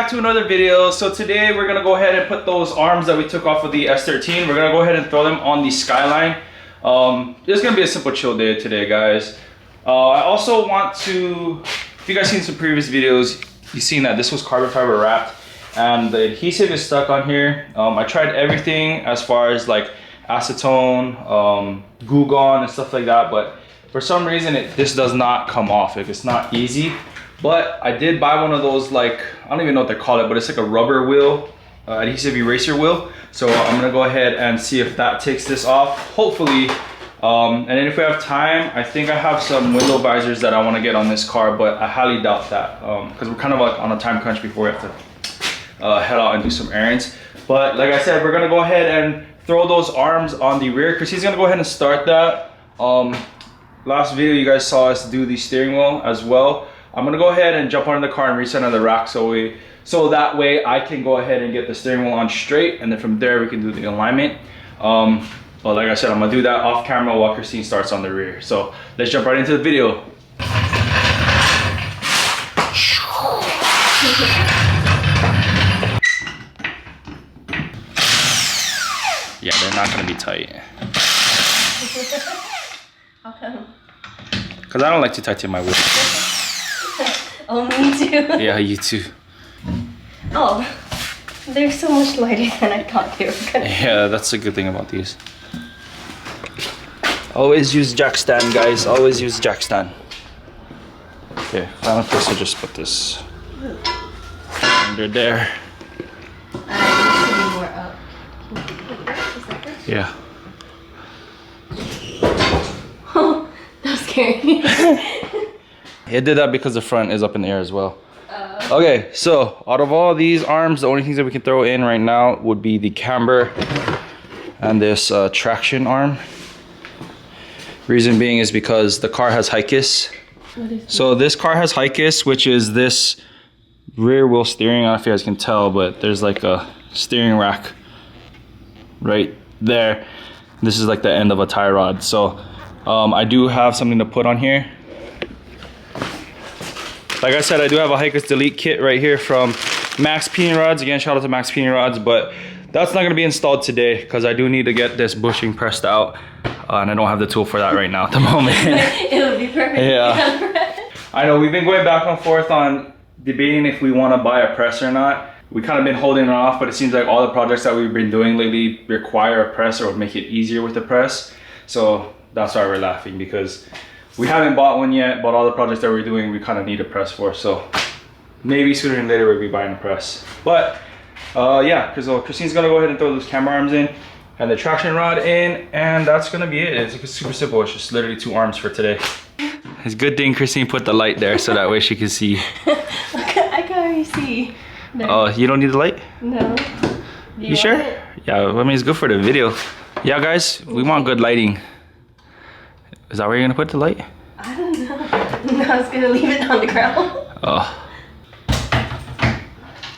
back to another video. So today we're gonna go ahead and put those arms that we took off of the S13. We're gonna go ahead and throw them on the Skyline. It's gonna be a simple chill day today, guys. I also want to, if you guys seen some previous videos, you've seen that this was carbon fiber wrapped and the adhesive is stuck on here. I tried everything as far as like acetone, Goo Gone and stuff like that, but for some reason this does not come off. It's not easy. But I did buy one of those, like, I don't even know what they call it, but it's like a rubber wheel, adhesive eraser wheel. So I'm gonna go ahead and see if that takes this off, hopefully. And then if we have time, I think I have some window visors that I wanna get on this car, but I highly doubt that, because we're kind of like on a time crunch before we have to head out and do some errands. But like I said, we're gonna go ahead and throw those arms on the rear. Christine's gonna go ahead and start that. Last video you guys saw us do the steering wheel as well. I'm gonna go ahead and jump under the car and recenter the rack so that way I can go ahead and get the steering wheel on straight, and then from there we can do the alignment. But like I said, I'm gonna do that off camera while Christine starts on the rear. So let's jump right into the video. Yeah, they're not gonna be tight. How come? Because I don't like to tighten my wheel. Oh, me too. Yeah, you too. Oh, they're so much lighter than I thought they were gonna be. Yeah, that's a good thing about these. Always use jack stand, guys. Always use jack stand. Okay, final place, I'll just put this under there. I need to be more up. Can you put that? Is that good? Yeah. Oh, that was scary. It did that because the front is up in the air as well. Okay, so out of all these arms, the only things that we can throw in right now would be the camber and this traction arm. Reason being is because the car has high kiss. What is So this car has high kiss, which is this rear wheel steering. I don't know if you guys can tell, but there's like a steering rack right there. This is like the end of a tie rod. So I do have something to put on here. Like I said, I do have a Hikers Delete kit right here from Max Peen Rods. Again, shout out to Max Peen Rods, but that's not gonna be installed today because I do need to get this bushing pressed out. And I don't have the tool for that right now at the moment. It would be perfect. Yeah. I know, we've been going back and forth on debating if we wanna buy a press or not. We kind of been holding it off, but it seems like all the projects that we've been doing lately require a press or make it easier with the press. So that's why we're laughing, because we haven't bought one yet, but all the projects that we're doing, we kind of need a press for. So maybe sooner than later we'll be buying a press. But yeah, because Christine's gonna go ahead and throw those camber arms in and the traction rod in, and that's gonna be it. It's super simple. It's just literally 2 arms for today. It's a good thing Christine put the light there so that way she can see. I can already see. Oh, you don't need the light? No. You sure? It? Yeah, I mean, it's good for the video. Yeah, guys, we want good lighting. Is that where you're gonna put the light? I don't know. No, I was gonna leave it on the ground. Oh.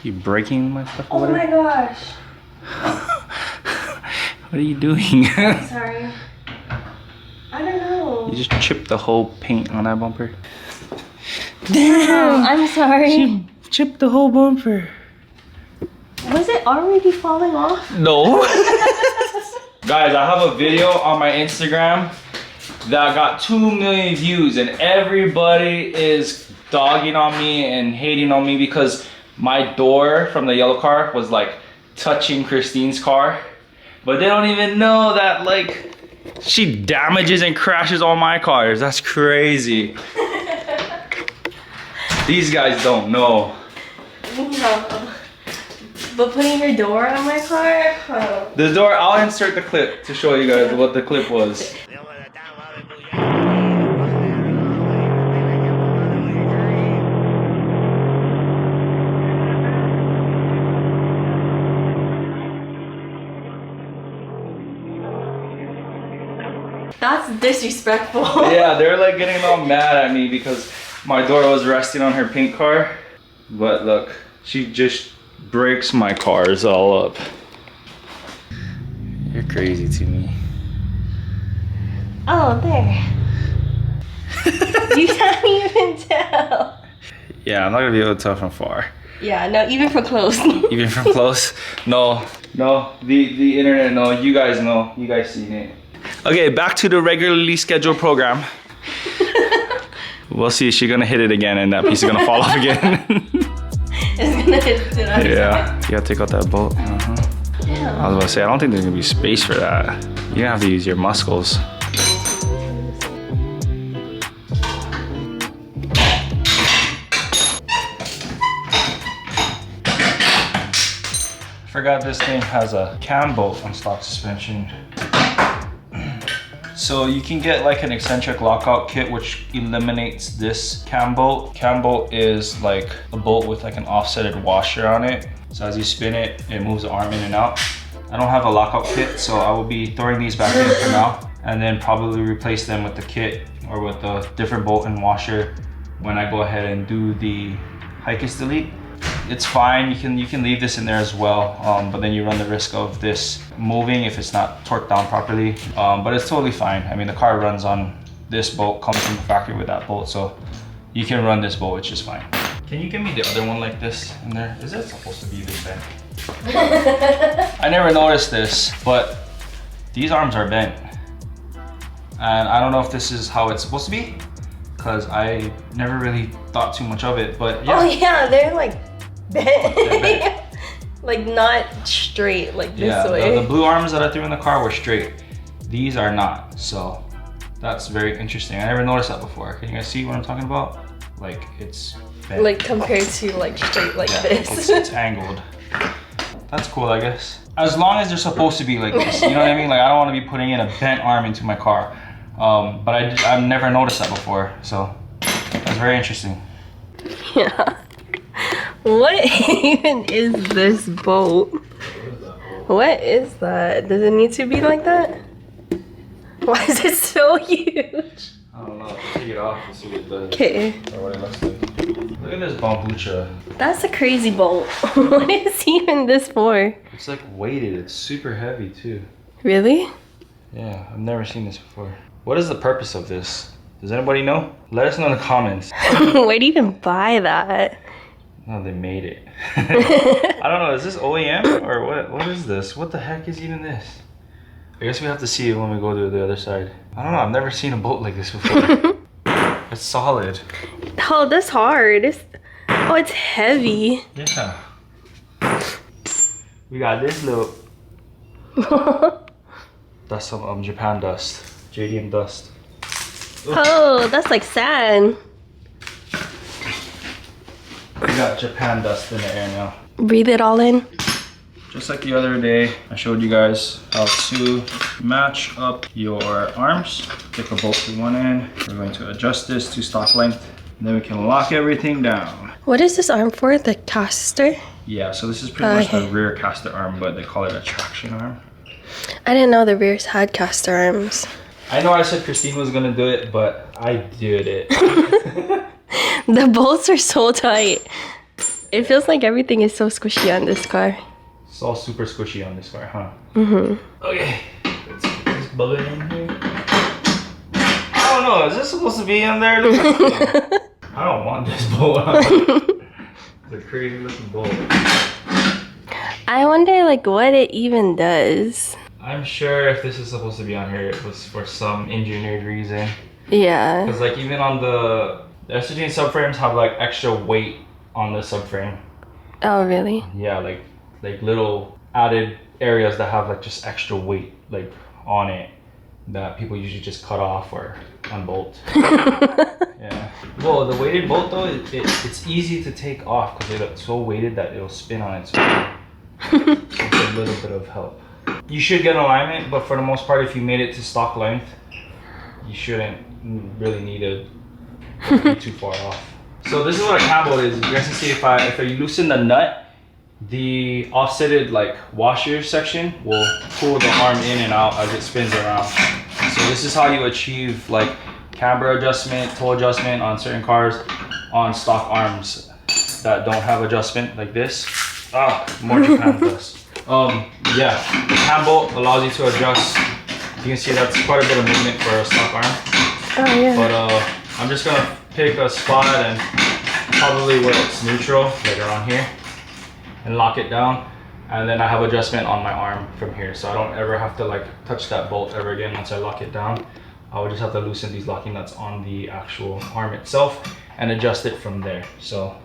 You breaking my stuff Oh over my there? gosh. What are you doing? Sorry. I don't know. You just chipped the whole paint on that bumper. Damn. I'm sorry. She chipped the whole bumper. Was it already falling off? No. Guys, I have a video on my Instagram that got 2 million views, and everybody is dogging on me and hating on me because my door from the yellow car was like touching Christine's car, but they don't even know that like she damages and crashes all my cars. That's crazy. These guys don't know. No. But putting your door on my car? Oh. The door, I'll insert the clip to show you guys what the clip was. That's disrespectful. Yeah, they're like getting all mad at me because my door was resting on her pink car. But look, she just breaks my cars all up. You're crazy to me. Oh, there. You can't even tell. Yeah, I'm not gonna be able to tell from far. Yeah, no, even from close. Even from close? No, the internet, no, you guys know, you guys seen it. Okay, back to the regularly scheduled program. We'll see, she's gonna hit it again and that piece is gonna fall off again. It's gonna hit it on Yeah, you gotta take out that bolt. Yeah. I was about to say, I don't think there's gonna be space for that. You're gonna have to use your muscles. Forgot this thing has a cam bolt on stock suspension. So you can get like an eccentric lockout kit which eliminates this cam bolt. Cam bolt is like a bolt with like an offsetted washer on it. So as you spin it, it moves the arm in and out. I don't have a lockout kit, so I will be throwing these back in for now and then probably replace them with the kit or with a different bolt and washer when I go ahead and do the high-kiss delete. It's fine, you can leave this in there as well, but then you run the risk of this moving if it's not torqued down properly, but it's totally fine. I mean, the car runs on this bolt, comes from the factory with that bolt, so you can run this bolt, it's just fine. Can you give me the other one like this in there? Is it supposed to be this bent? I never noticed this, but these arms are bent. And I don't know if this is how it's supposed to be, because I never really thought too much of it, but yeah. Oh yeah, they're like bent. They're bent. Like not straight like this Yeah, way. the blue arms that I threw in the car were straight. These are not, so that's very interesting. I never noticed that before. Can you guys see what I'm talking about? Like it's bent. Like compared to like straight like this. It's angled. That's cool, I guess. As long as they're supposed to be like this, you know what I mean? Like I don't want to be putting in a bent arm into my car. But I've never noticed that before, so that's very interesting. Yeah. What even is this bolt? What is that? Does it need to be like that? Why is it so huge? I don't know. Take it off and see what it does. Okay. Or what it looks like. Look at this bambucha. That's a crazy bolt. What is even this for? It's like weighted. It's super heavy too. Really? Yeah, I've never seen this before. What is the purpose of this? Does anybody know? Let us know in the comments. Where do you even buy that? No, they made it. I don't know, is this OEM or what? What is this? What the heck is even this? I guess we have to see it when we go to the other side. I don't know, I've never seen a boat like this before. It's solid. Oh, that's hard. Oh, it's heavy. Yeah. We got this little... That's some Japan dust. JDM dust. Oh, that's like sand. We got Japan dust in the air now. Breathe it all in. Just like the other day, I showed you guys how to match up your arms. Take a bolt to one end. We're going to adjust this to stock length. And then we can lock everything down. What is this arm for? The caster? Yeah, so this is pretty much the rear caster arm, but they call it a traction arm. I didn't know the rears had caster arms. I know I said Christine was gonna do it, but I did it. The bolts are so tight. It feels like everything is so squishy on this car. It's all super squishy on this car, huh? Mm-hmm. Okay, let's get this bugger in here. I don't know, is this supposed to be in there? I don't want this bolt. It's a crazy looking bolt. I wonder like what it even does. I'm sure if this is supposed to be on here, it was for some engineered reason. Yeah. Because like even on the S13 subframes have like extra weight on the subframe. Oh, really? Yeah, like little added areas that have like just extra weight like on it that people usually just cut off or unbolt. Yeah. Well, the weighted bolt though, it's easy to take off because it's so weighted that it'll spin on its own. It's a little bit of help. You should get alignment, but for the most part, if you made it to stock length, you shouldn't really need to be too far off. So this is what a cam bolt is. You guys can see if I loosen the nut, the offsetted like washer section will pull the arm in and out as it spins around. So this is how you achieve like camber adjustment, toe adjustment on certain cars on stock arms that don't have adjustment like this. Ah, more Japan dust. Yeah, the cam bolt allows you to adjust. You can see that's quite a bit of movement for a stock arm. Oh yeah. But I'm just gonna pick a spot and probably where it's neutral, like around here, and lock it down. And then I have adjustment on my arm from here, so I don't ever have to like touch that bolt ever again once I lock it down. I would just have to loosen these locking nuts on the actual arm itself and adjust it from there. So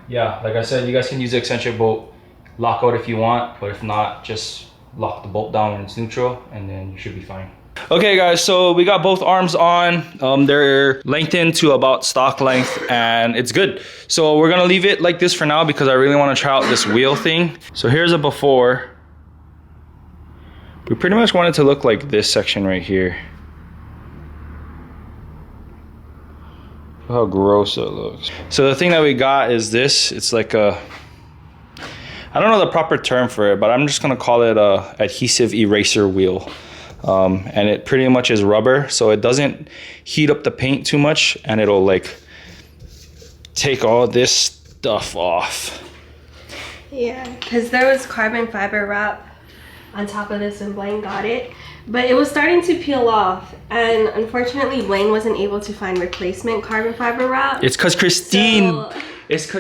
yeah, like I said, you guys can use the eccentric bolt lockout if you want, but if not, just lock the bolt down when it's neutral and then you should be fine. Okay guys, so we got both arms on. They're lengthened to about stock length and it's good. So we're gonna leave it like this for now because I really want to try out this wheel thing. So here's a before. We pretty much want it to look like this section right here. How gross it looks. So the thing that we got is this. It's like a, I don't know the proper term for it, but I'm just gonna call it a adhesive eraser wheel. And it pretty much is rubber, so it doesn't heat up the paint too much, and it'll like take all this stuff off. Yeah, because there was carbon fiber wrap on top of this when Blaine got it, but it was starting to peel off, and unfortunately Blaine wasn't able to find replacement carbon fiber wrap. It's because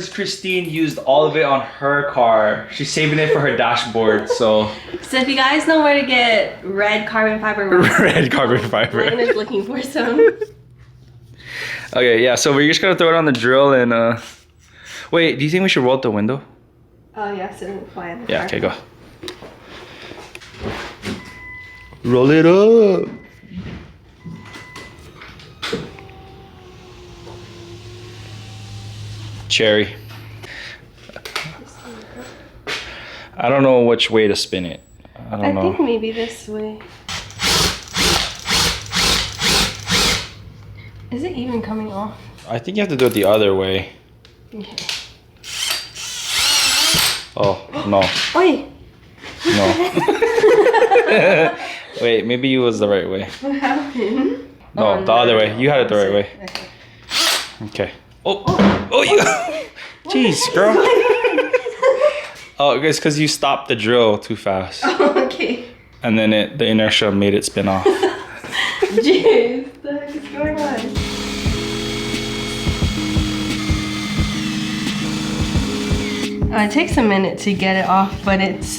Christine used all of it on her car. She's saving it for her dashboard. So if you guys know where to get red carbon fiber wrap, red carbon fiber, Blaine is looking for some. Okay, yeah, so we're just gonna throw it on the drill and wait, do you think we should roll out the window? Oh yeah, so it doesn't fly in the Yeah, car. okay, go. Roll it up. Cherry. I don't know which way to spin it. I think maybe this way. Is it even coming off? I think you have to do it the other way. Okay. Oh, no. Oi! No. Wait, maybe it was the right way. What happened? No, Oh, the other way. You had it the right way. Okay. Okay. Oh, you. Jeez, girl. Oh, it's because you stopped the drill too fast. Oh, okay. And then the inertia made it spin off. Jeez, what the heck is going on? It takes a minute to get it off, but it's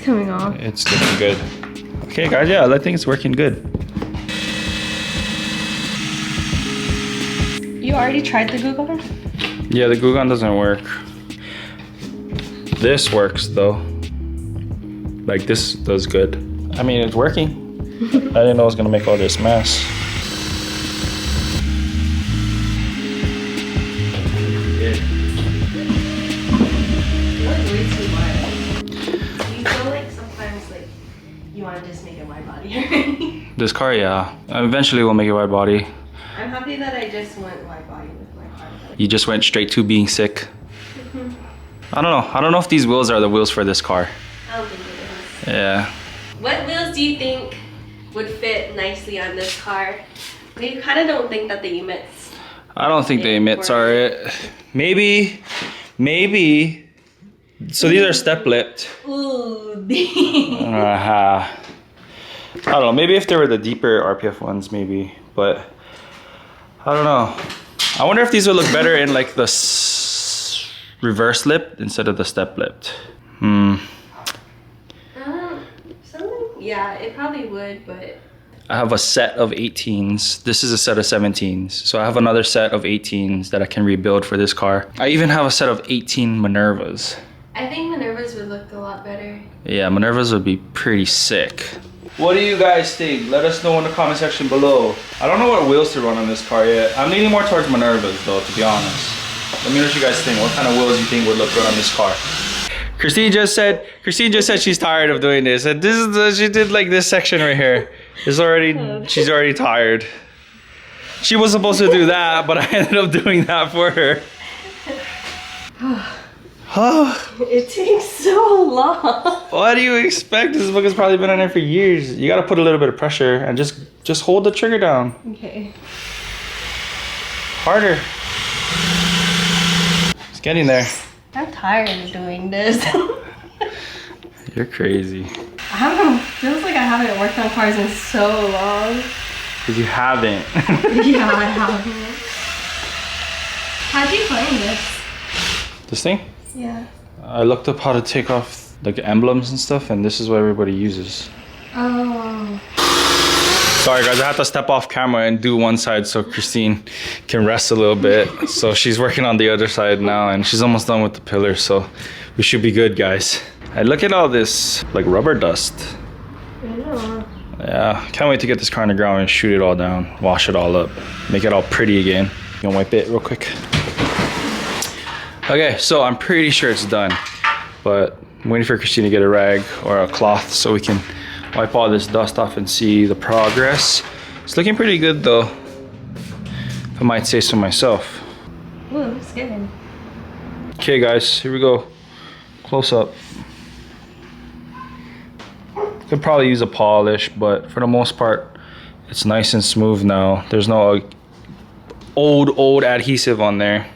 coming off. It's looking good. Okay, guys, yeah, I think it's working good. You already tried the glue gun? Yeah, the glue gun doesn't work. This works though. Like this does good. I mean, it's working. I didn't know it was gonna make all this mess. You want to just make it wide body? This car, yeah. Eventually we'll make it wide body. I'm happy that I just went wide body with my car. You just went straight to being sick. I don't know. I don't know if these wheels are the wheels for this car. I don't think it is. Yeah. What wheels do you think would fit nicely on this car? We kind of don't think that the emits. I don't think the emits are it. Maybe. So these are step lipped. Ooh, I don't know. Maybe if they were the deeper RPF ones, maybe. But I don't know. I wonder if these would look better in like the reverse lipped instead of the step lipped. Yeah, it probably would, but I have a set of 18s. This is a set of 17s. So I have another set of 18s that I can rebuild for this car. I even have a set of 18 Minervas. I think Minervas would look a lot better. Yeah, Minervas would be pretty sick. What do you guys think? Let us know in the comment section below. I don't know what wheels to run on this car yet. I'm leaning more towards Minervas though, to be honest. Let me know what you guys think. What kind of wheels you think would look good on this car? Christine just said she's tired of doing this. And this is she did like this section right here. She's already tired. She was supposed to do that, but I ended up doing that for her. It takes so long. What do you expect? This book has probably been on there for years. You gotta put a little bit of pressure and just hold the trigger down. Okay. Harder. It's getting there. I'm tired of doing this. You're crazy. I don't know. Feels like I haven't worked on cars in so long. Because you haven't. Yeah, I haven't. How'd you find this? This thing? Yeah. I looked up how to take off like emblems and stuff, and this is what everybody uses. Oh. Sorry guys, I have to step off camera and do one side so Christine can rest a little bit. So she's working on the other side now, and she's almost done with the pillar, so we should be good, guys. And look at all this like rubber dust. Yeah. Yeah, can't wait to get this car on the ground and shoot it all down, wash it all up, make it all pretty again. You gonna wipe it real quick? Okay, so I'm pretty sure it's done, but I'm waiting for Christine to get a rag or a cloth so we can wipe all this dust off and see the progress. It's looking pretty good though, if I might say so myself. Ooh, it's good. Okay guys, here we go. Close up. Could probably use a polish, but for the most part, it's nice and smooth now. There's no old adhesive on there.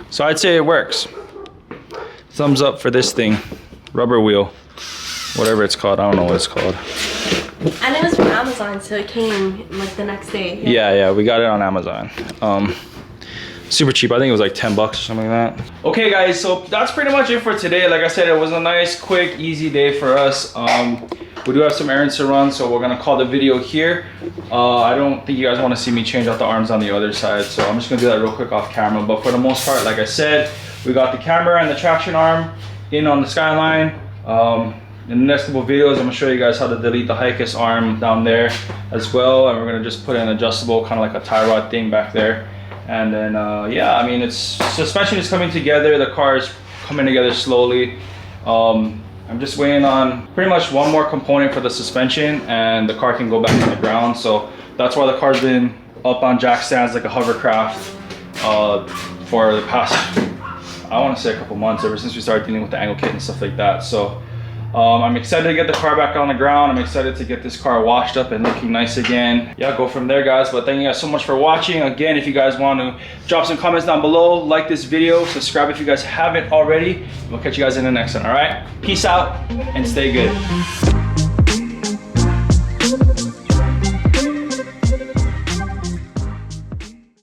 So I'd say it works. Thumbs up for this thing. Rubber wheel. Whatever it's called. I don't know what it's called. And it was from Amazon, so it came like the next day. Yeah, we got it on Amazon. Super cheap. I think it was like 10 bucks or something like that. Okay guys, so that's pretty much it for today. Like I said, it was a nice, quick, easy day for us. We do have some errands to run, so we're gonna call the video here. I don't think you guys want to see me change out the arms on the other side, so I'm just gonna do that real quick off camera. But for the most part, like I said, we got the camera and the traction arm in on the Skyline. In the next couple of videos, I'm gonna show you guys how to delete the Hikus arm down there as well, and we're gonna just put an adjustable kind of like a tie rod thing back there. And then yeah, I mean, it's suspension is coming together, the car is coming together slowly. I'm just waiting on pretty much one more component for the suspension, and the car can go back on the ground. So that's why the car's been up on jack stands like a hovercraft for the past, I want to say a couple months, ever since we started dealing with the angle kit and stuff like that. So I'm excited to get the car back on the ground. I'm excited to get this car washed up and looking nice again. Yeah, go from there, guys. But thank you guys so much for watching. Again, if you guys want to drop some comments down below, like this video, subscribe if you guys haven't already. We'll catch you guys in the next one, all right? Peace out and stay good.